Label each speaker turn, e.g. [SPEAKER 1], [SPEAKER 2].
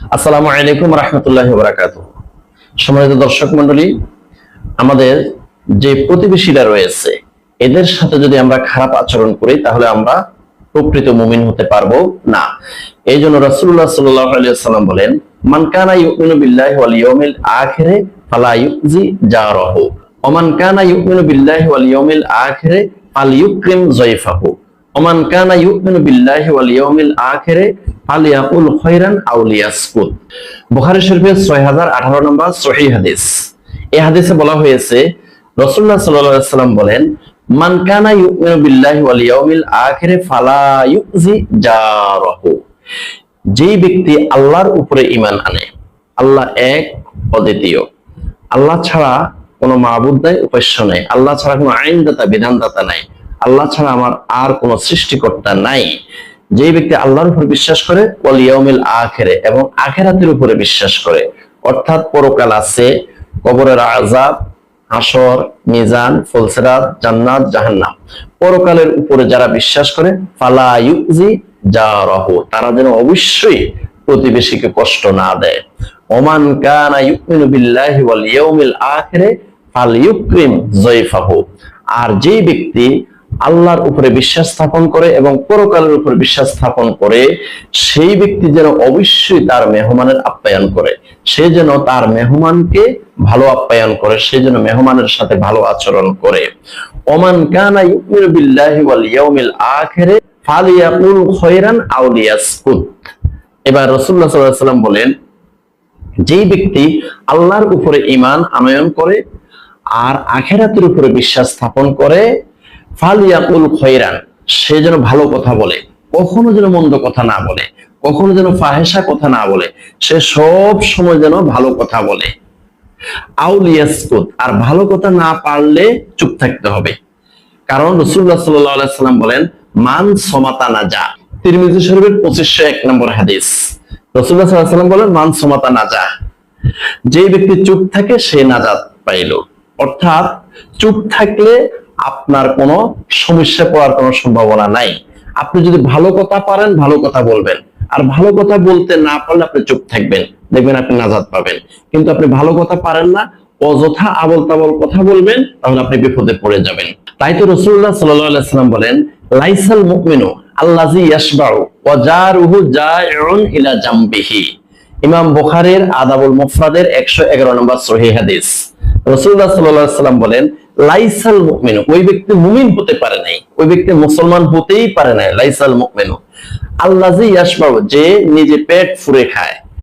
[SPEAKER 1] আসসালামু আলাইকুম রাহমাতুল্লাহি ওয়া বারাকাতুহু। সম্মানিত দর্শক মণ্ডলী, আমাদের যে প্রতিবেশীরা রয়েছে এদের সাথে যদি আমরা খারাপ আচরণ করি তাহলে আমরা প্রকৃত মুমিন হতে পারবো না। এই জন্য রাসূলুল্লাহ সাল্লাল্লাহু আলাইহি ওয়াসাল্লাম বলেন, মান কানা ইউমিনু বিল্লাহি ওয়াল ইয়াউমিল আখিরে ফালা ইউজি জারাহু ওয়া মান কানা ইউমিনু বিল্লাহি ওয়াল ইয়াউমিল আখিরে ফালইউকরিম যায়ফাহু ওয়া মান কানা ইউমিনু বিল্লাহি ওয়াল ইয়াউমিল আখিরে ফালিয়াকুল খায়রান আও লিয়াসকুত। বুখারী শরীফের 6018 নম্বর সহিহ হাদিস। এই হাদিসে বলা হয়েছে, রাসূলুল্লাহ সাল্লাল্লাহু আলাইহি ওয়াসাল্লাম বলেন, মান কানা ইউমিনু বিল্লাহি ওয়াল ইয়াউমিল আখিরে ফালা ইউজি জারাহু। যেই ব্যক্তি আল্লাহর উপরে ঈমান আনে, আল্লাহ এক অদ্বিতীয়, আল্লাহ ছাড়া কোনো মাবুদ নাই, উপাস্য নাই, আল্লাহ ছাড়া কোনো আইনদাতা বিধানদাতা নাই, আল্লাহ ছাড়া আমার আর কোনো সৃষ্টিকর্তা নাই। যে ব্যক্তি আল্লাহর উপর বিশ্বাস করে, ওয়াল ইয়াউমিল আখিরে, এবং আখিরাতের উপরে বিশ্বাস করে, অর্থাৎ পরকাল আছে, কবরের আযাব, হাসর, মিজান, ফুলসিরাত, জান্নাত, জাহান্নাম, পরকালের উপরে যারা বিশ্বাস করে, ফালা ইউজি জারাহু, তারা যেন অবশ্যই প্রতিবেশীকে কষ্ট না দেয়। ওমান কানা ইউমিনু বিল্লাহি ওয়াল ইয়াউমিল আখিরে ফালইউকরিম যায়ফাহু। আর যেই ব্যক্তি আল্লাহর উপরে বিশ্বাস স্থাপন করে এবং পরকালের উপরে বিশ্বাস স্থাপন করে, সেই ব্যক্তি যেন অবশ্যই তার মেহমানের আপ্যায়ন করে, সে যেন তার মেহমানকে ভালো আপ্যায়ন করে, সে যেন মেহমানের সাথে ভালো আচরণ করে। ওমান কানা ইউমিনু বিল্লাহি ওয়াল ইয়াউমিল আখিরে ফালিয়াকুল খায়রান আও লিয়াসকুত। এবার রাসূলুল্লাহ সাল্লাল্লাহু আলাইহি ওয়াসাল্লাম বলেন, যেই ব্যক্তি আল্লাহর উপরে ঈমান আনয়ন করে আর আখিরাতের উপরে বিশ্বাস স্থাপন করে, ফালিয়াকুল খায়রান, সে যেন ভালো কথা বলে, কখনো যেন মন্দ কথা না বলে, কখনো যেন ফাহেসা কথা না বলে, সে সব সময় যেন ভালো কথা বলে। আও লিয়াসকুত, আর ভালো কথা না পারলে চুপ থাকতে হবে। কারণ রাসূলুল্লাহ সাল্লাল্লাহু আলাইহি ওয়াসাল্লাম বলেন, মান সমাতা নাজা। তিরমিজি শরীফের 2501 নম্বর হাদিস। রাসূলুল্লাহ সাল্লাল্লাহু আলাইহি ওয়াসাল্লাম বলেন, মান সমাতা নাজা, যে ব্যক্তি চুপ থাকে সে নাজাত পাইল। অর্থাৎ চুপ থাকলে আপনার কোনো সমস্যা পড়ার কোনো সম্ভাবনা নাই। আপনি যদি ভালো কথা পারেন, ভালো কথা বলবেন, আর ভালো কথা বলতে না পারলে আপনি চুপ থাকবেন, দেখবেন আপনি নাজাত পাবেন। কিন্তু আপনি ভালো কথা পারেন না, অযথা আবল তাবল কথা বলবেন, তাহলে আপনি বিপদে পড়ে যাবেন। তাই তো রাসূলুল্লাহ সাল্লাল্লাহু আলাইহি ওয়াসাল্লাম বলেন, লাইসাল মুমিনু আল্লাযী ইয়াশবাউ ওয়া জারুহু জাইউন ইলা জামবিহি। ইমাম বুখারীর আদাবুল মুফরাদের 111 নম্বর সহিহ হাদিস। রাসূলুল্লাহ সাল্লাল্লাহু আলাইহি ওয়াসাল্লাম বলেন, লাইসাল মুমিনু, ওই ব্যক্তি মুমিন হতে পারে নাই, ওই ব্যক্তি মুসলমান হতেই পারে নাই। লাইসাল মুমিনু আল্লাযী ইয়াশবাউ, যে নিজে পেট ফুরে খায়,